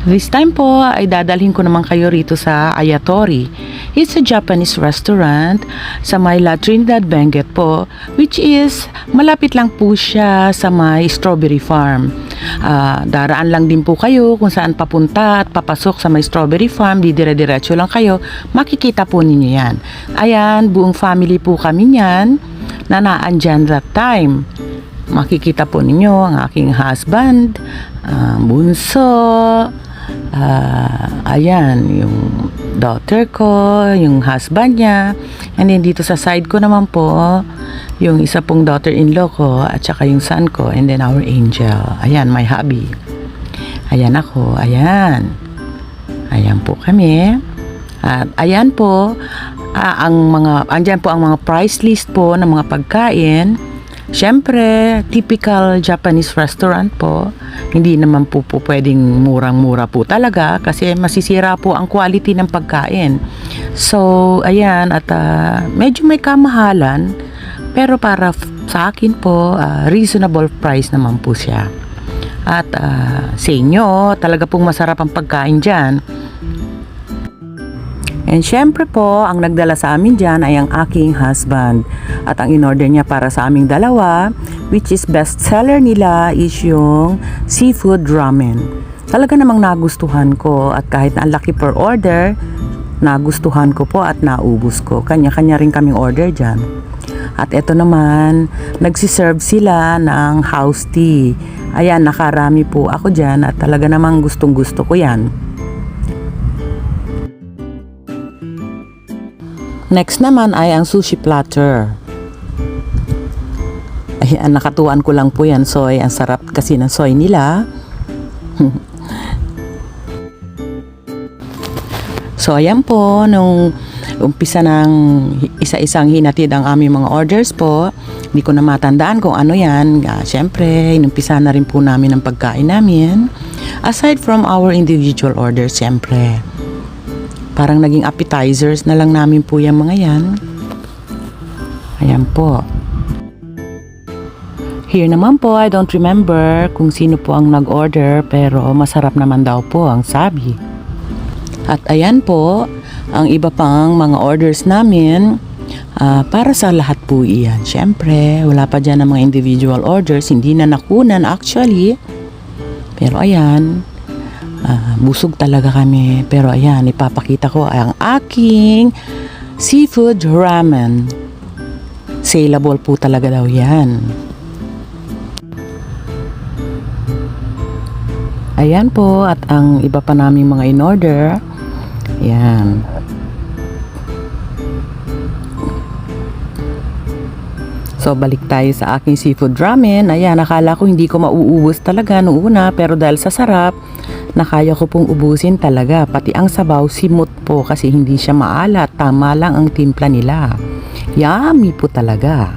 This time po ay dadalhin ko naman kayo rito sa Ayatori. It's a Japanese restaurant sa may La Trinidad Benguet po, which is malapit lang po siya sa may strawberry farm. Daraan lang din po kayo kung saan papunta at papasok sa may strawberry farm, didire-diretso lang kayo, makikita po ninyo yan. Ayan, buong family po kami niyan na naandyan that time. Makikita po ninyo ang aking husband, bunso, ayan, yung daughter ko, yung husband niya, and then dito sa side ko naman po, yung isa pong daughter-in-law ko, at saka yung son ko, and then our angel. Ayan, my hubby. Ayan ako, ayan. Ayan po kami. At ayan po, andyan po ang mga price list po ng mga pagkain. Siyempre, typical Japanese restaurant po. Hindi naman po pwedeng murang-mura po talaga kasi masisira po ang quality ng pagkain. So, ayan, at medyo may kamahalan, pero para sa akin po, reasonable price naman po siya. At sa inyo, talaga pong masarap ang pagkain dyan. And syempre po, ang nagdala sa amin dyan ay ang aking husband. At ang in-order niya para sa aming dalawa, which is best seller nila, is yung seafood ramen. Talaga namang nagustuhan ko at kahit na ang laki per order, nagustuhan ko po at naubos ko. Kanya-kanya rin kaming order dyan. At eto naman, nagsiserve sila ng house tea. Ayan, nakarami po ako dyan at talaga namang gustong-gusto ko yan. Next naman ay ang sushi platter. Ayan, nakatuan ko lang po yan, soy. Ang sarap kasi ng soy nila. So, ayan po, nung umpisa ng isa-isang hinatid ang aming mga orders po, hindi ko na matandaan kung ano yan. Siyempre, inumpisa na rin po namin ang pagkain namin. Aside from our individual orders, siyempre. Parang naging appetizers na lang namin po yung mga yan. Ayan po. Here naman po, I don't remember kung sino po ang nag-order, pero masarap naman daw po ang sabi. At ayan po, ang iba pang mga orders namin, para sa lahat po iyan. Siyempre, wala pa dyan ang mga individual orders, hindi na nakunan actually. Pero ayan, busog talaga kami. Pero ayan, ipapakita ko ang aking seafood ramen. Saleable po talaga daw yan. Ayan po, at ang iba pa naming mga in-order. Ayan. So, balik tayo sa aking seafood ramen. Ayan, nakala ko hindi ko mauubos talaga noong una, pero dahil sa sarap, nakaya ko pong ubusin talaga. Pati ang sabaw, simot po kasi hindi siya maalat. Tama lang ang timpla nila. Yummy po talaga.